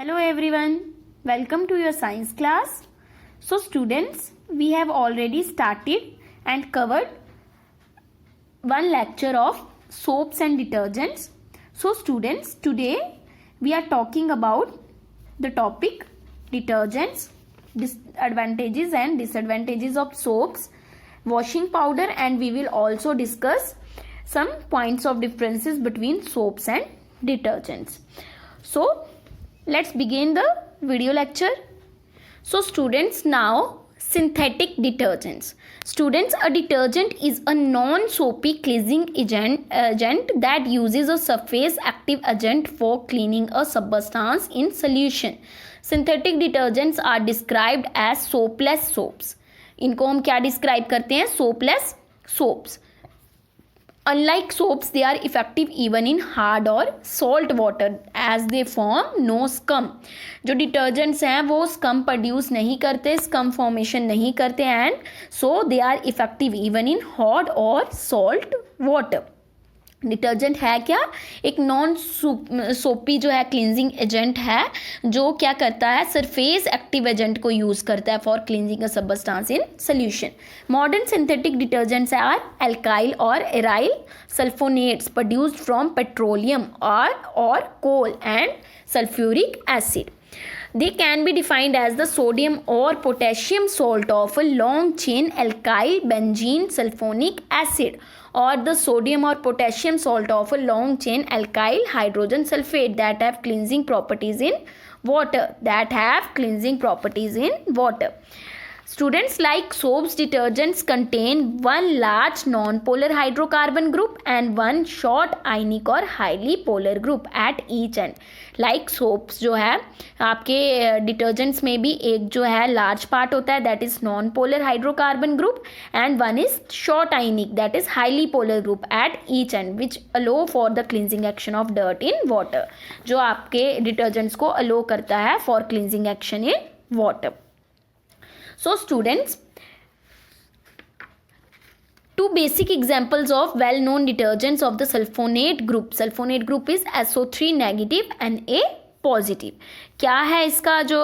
Hello everyone, welcome to your science class. So students, we have already started and covered one lecture of soaps and detergents. So students, today we are talking about the topic detergents, advantages and disadvantages of soaps, washing powder, and we will also discuss some points of differences between soaps and detergents. So let's begin the video lecture. So students, now synthetic detergents. Students, a detergent is a non-soapy cleansing agent that uses a surface active agent for cleaning a substance in solution. Synthetic detergents are described as soapless soaps. इनको हम क्या describe करते हैं? सोपलेस soaps. Unlike soaps, they are effective even in hard or salt water as they form no scum. जो detergents हैं वो scum produce नहीं करते, स्कम फॉर्मेशन नहीं करते, and so they are effective even in hot और सॉल्ट वाटर. डिटर्जेंट है क्या? एक नॉन सोपी जो है क्लींजिंग एजेंट है जो क्या करता है? सरफेस एक्टिव एजेंट को यूज़ करता है for cleansing a substance in solution. Modern synthetic detergents are alkyl और aryl sulphonates produced from petroleum और coal and sulphuric acid. They can be defined as the sodium or potassium salt of a long chain alkyl benzene sulfonic acid, or the sodium or potassium salt of a long chain alkyl hydrogen sulfate that have cleansing properties in water. Students, like soaps, detergents contain one large non-polar hydrocarbon group and one short ionic or highly polar group at each end. Like soaps जो है आपके detergents में भी एक जो है large part होता है that is non-polar hydrocarbon group and one is short ionic that is highly polar group at each end which allow for the cleansing action of dirt in water. जो आपके detergents को allow करता है for cleansing action in water. So students, two basic examples of well-known detergents of the sulfonate group. Sulfonate group is SO3 negative and Na positive. क्या है इसका जो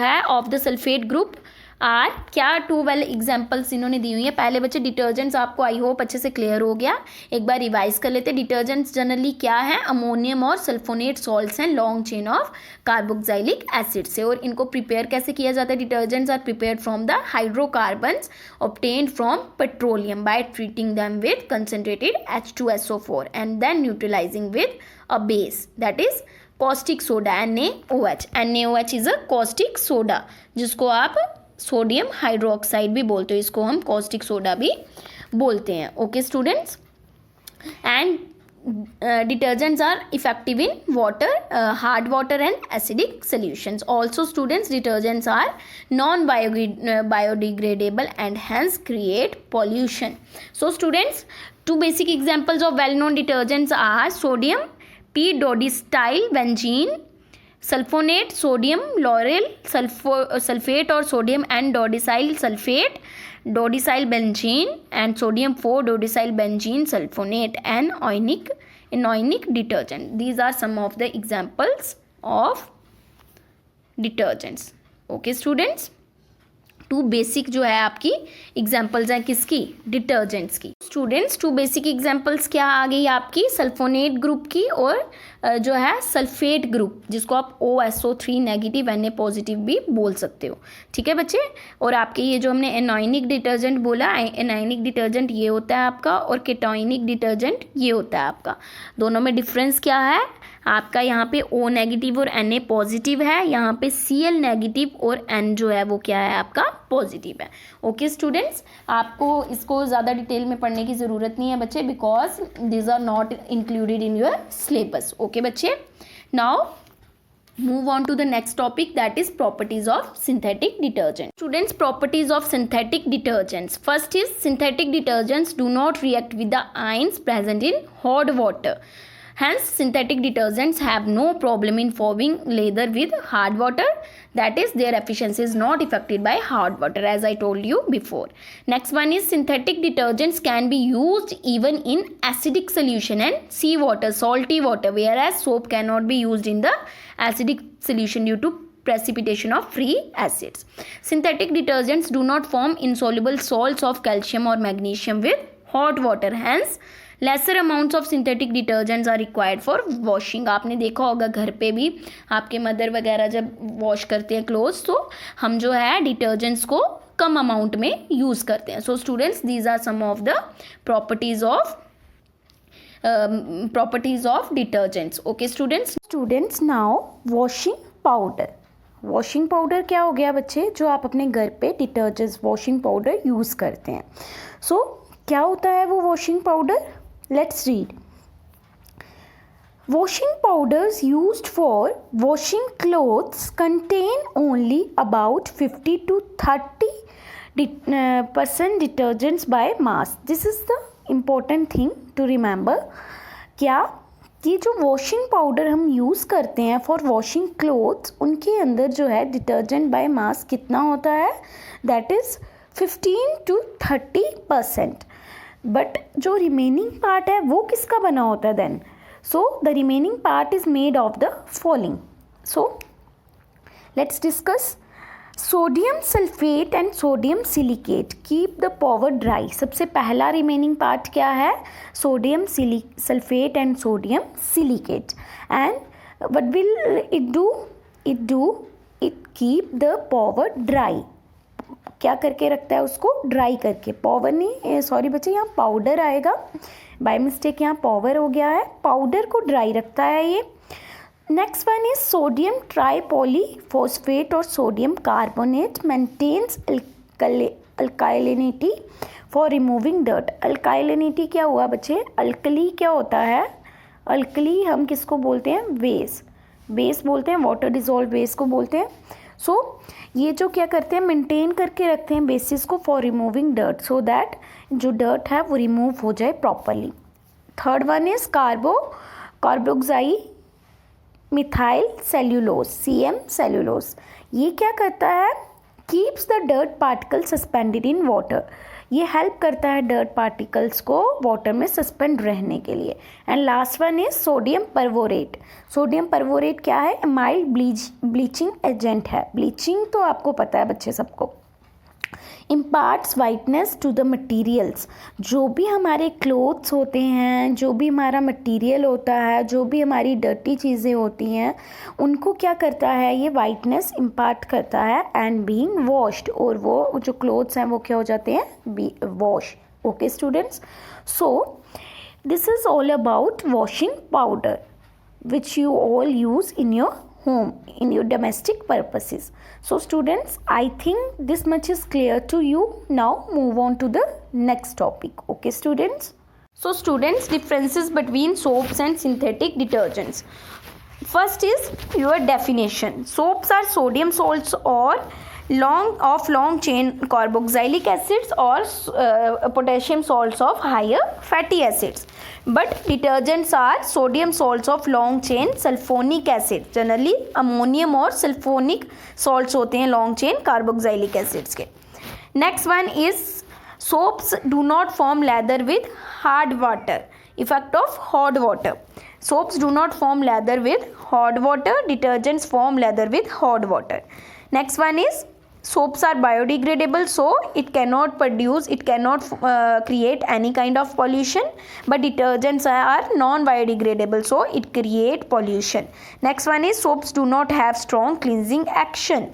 है of the sulfate group? आर क्या टू वेल एग्जाम्पल्स इन्होंने दी हुई है. पहले बच्चे डिटर्जेंट्स आपको आई होप अच्छे से क्लियर हो गया. एक बार रिवाइज कर लेते. डिटर्जेंट्स जनरली क्या है? अमोनियम और सल्फोनेट सॉल्ट्स हैं long chain of carboxylic acid से. और इनको प्रिपेयर कैसे किया जाता है? Detergents are prepared from the hydrocarbons obtained from petroleum by treating them with concentrated H2SO4 and then neutralising with a base that is caustic soda NaOH. NaOH is a caustic soda जिसको आप sodium hydroxide भी बोलते हो. इसको हम caustic soda भी बोलते हैं. Okay students, and detergents are effective in water, hard water and acidic solutions. Also students, detergents are non biodegradable and hence create pollution. So students, two basic examples of well known detergents are sodium p-dodecyl benzene, sulphonate sodium lauryl sulphate और sodium and dodecyl sulphate, dodecyl benzene and sodium four dodecyl benzene sulphonate and ionic detergent. These are some of the examples of detergents. Okay students, two basic जो है आपकी examples हैं किसकी? Detergents की. Students, to basic examples क्या आ गई आपकी? Sulfonate group की और जो है सल्फेट ग्रुप जिसको आप OSO3 नेगेटिव Na पॉजिटिव भी बोल सकते हो. ठीक है बच्चे. और आपके ये जो हमने एनाइनिक डिटर्जेंट बोला, एनाइनिक डिटर्जेंट ये होता है आपका और केटोइनिक डिटर्जेंट ये होता है आपका. दोनों में डिफरेंस क्या है आपका? यहाँ पे O नेगेटिव और Na पॉजिटिव है, यहाँ पे Cl नेगेटिव और N जो है वो क्या है आपका? पॉजिटिव है. ओके स्टूडेंट्स, आपको इसको ज़्यादा डिटेल में पढ़ने की ज़रूरत नहीं है बच्चे because this are not included in your syllabus. Okay बच्चे, now move on to the next topic, that is properties of synthetic detergent. Students, properties of synthetic detergents. First is synthetic detergents do not react with the ions present in hot water. Hence, synthetic detergents have no problem in foaming leather with hard water. That is, their efficiency is not affected by hard water, as I told you before. Next one is synthetic detergents can be used even in acidic solution and seawater, salty water, whereas soap cannot be used in the acidic solution due to precipitation of free acids. Synthetic detergents do not form insoluble salts of calcium or magnesium with hot water. Hence, lesser amounts of synthetic detergents are required for washing. आपने देखा होगा घर पे भी आपके mother वगैरह जब wash करते हैं क्लोथ्स, तो हम जो है डिटर्जेंट्स को कम अमाउंट में यूज़ करते हैं. So students, these are some of the properties of detergents. Okay students, now washing powder. Washing powder क्या हो गया बच्चे, जो आप अपने घर पे डिटर्जेंट्स वॉशिंग पाउडर यूज़ करते हैं. सो क्या होता है वो washing powder? Let's read. Washing powders used for washing clothes contain only about 50 to 30% detergents by mass. This is the important thing to remember. क्या ये जो वॉशिंग पाउडर हम यूज़ करते हैं फॉर वॉशिंग क्लोथ्स, उनके अंदर जो है डिटर्जेंट बाय मास कितना होता है? That is 15 to 30%. बट जो रिमेनिंग पार्ट है वो किसका बना होता है देन? So the remaining part is made of the following. So let's discuss. Sodium sulphate and sodium silicate keep the powder dry. सबसे पहला रिमेनिंग पार्ट क्या है? Sodium sulphate and sodium silicate. And what will it do? It keep the powder dry. क्या करके रखता है उसको? Dry करके. पावर नहीं, सॉरी बच्चे, यहाँ पाउडर आएगा, बाय मिस्टेक यहाँ पावर हो गया है. पाउडर को ड्राई रखता है ये. Next one is sodium tripolyphosphate और sodium carbonate maintains alkalinity for removing dirt. Alkalinity क्या हुआ बच्चे? अल्कली क्या होता है? अल्कली हम किसको बोलते हैं? बेस बोलते हैं, वाटर डिजोल्व बेस को बोलते हैं. सो ये जो क्या करते हैं, मेंटेन करके रखते हैं बेसिस को for removing dirt, so that जो डर्ट है वो रिमूव हो जाए properly. Third one is carboxy methyl cellulose, CM cellulose. ये क्या करता है? Keeps the dirt particle suspended in water. ये हेल्प करता है डर्ट पार्टिकल्स को वाटर में सस्पेंड रहने के लिए. And last one is sodium perborate. Sodium perborate क्या है? माइल्ड ब्लीचिंग एजेंट है. ब्लीचिंग तो आपको पता है बच्चे सबको. Imparts whiteness to the materials. जो भी हमारे क्लोथ्स होते हैं, जो भी हमारा मटीरियल होता है, जो भी हमारी डर्टी चीज़ें होती हैं, उनको क्या करता है? ये वाइटनेस इम्पार्ट करता है. एंड बीइंग वॉश्ड, और वो जो क्लोथ्स हैं वो क्या हो जाते हैं? Wash. Okay students, so this is all about washing powder which you all use in your home, in your domestic purposes. So students, I think this much is clear to you. Now move on to the next topic. Okay students? So students, differences between soaps and synthetic detergents. First is your definition. Soaps are sodium salts or long chain carboxylic acids or potassium salts of higher fatty acids. But detergents are sodium salts of long chain sulfonic acid. Generally ammonium और sulphonic salts होते हैं long chain carboxylic acids के. Next one is soaps do not form lather with hard water. Effect of hot water. Soaps do not form lather with hot water. Detergents form lather with hot water. Next one is soaps are biodegradable, so it cannot create any kind of pollution, but detergents are non-biodegradable, so it create pollution. Next one is soaps do not have strong cleansing action.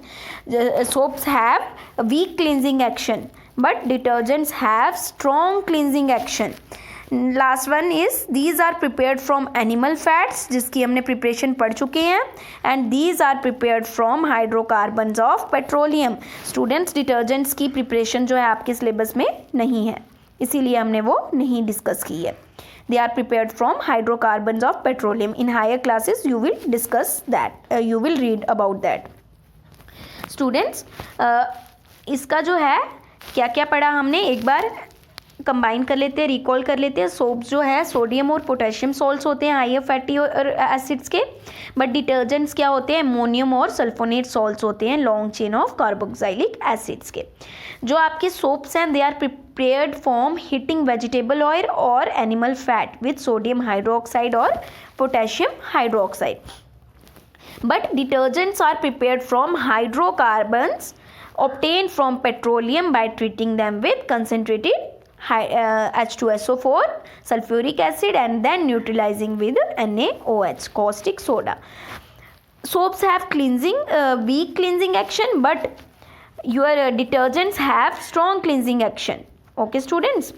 Soaps have weak cleansing action, but detergents have strong cleansing action. Last one is these are prepared from animal fats, जिसकी हमने preparation पढ़ चुके हैं. And these are prepared from hydrocarbons of petroleum. Students, detergents की preparation जो है आपके syllabus में नहीं है, इसीलिए हमने वो नहीं डिस्कस की है. They are prepared from hydrocarbons of petroleum. In higher classes you will discuss that, you will read about that. Students, इसका जो है क्या क्या पढ़ा हमने, एक बार कंबाइन कर लेते हैं, रिकॉल कर लेते हैं. सोप्स जो है सोडियम और पोटेशियम सॉल्ट्स होते हैं हाइयर फैटी एसिड्स के, बट डिटर्जेंट्स क्या होते हैं, अमोनियम और सल्फोनेट सॉल्ट्स होते हैं long chain of carboxylic acids के. जो आपके सोप्स हैं they are prepared from heating vegetable oil और animal fat with sodium hydroxide और potassium hydroxide. But detergents are prepared from hydrocarbons obtained from petroleum by treating them with concentrated H2SO4 sulfuric acid and then neutralizing with NaOH caustic soda. Soaps have weak cleansing action, but your detergents have strong cleansing action. Okay students,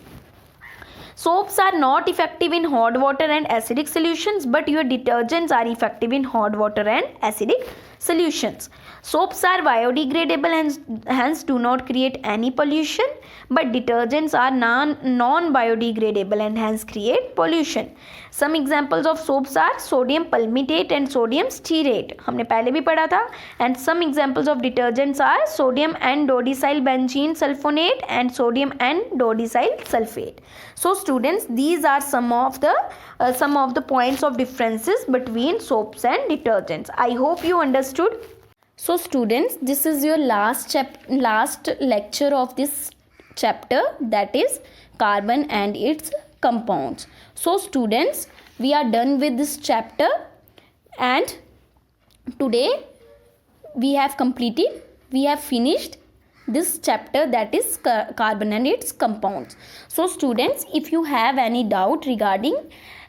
soaps are not effective in hot water and acidic solutions, but your detergents are effective in hot water and acidic solutions. Soaps are biodegradable and hence do not create any pollution, but detergents are non-biodegradable and hence create pollution. Some examples of soaps are sodium palmitate and sodium stearate, हमने पहले भी पढ़ा था. And some examples of detergents are sodium N-dodecyl benzene sulfonate and sodium N-dodecyl sulfate. So students, these are some of the points of differences between soaps and detergents. I hope you understood. So students, this is your last lecture of this chapter, that is carbon and its compounds. So students, we are done with this chapter and today we have finished this chapter, that is carbon and its compounds. So students, if you have any doubt regarding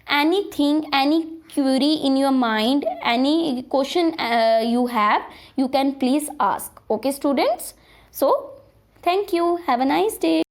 anything, any query in your mind, any question you have, you can please ask. Okay students, so thank you, have a nice day.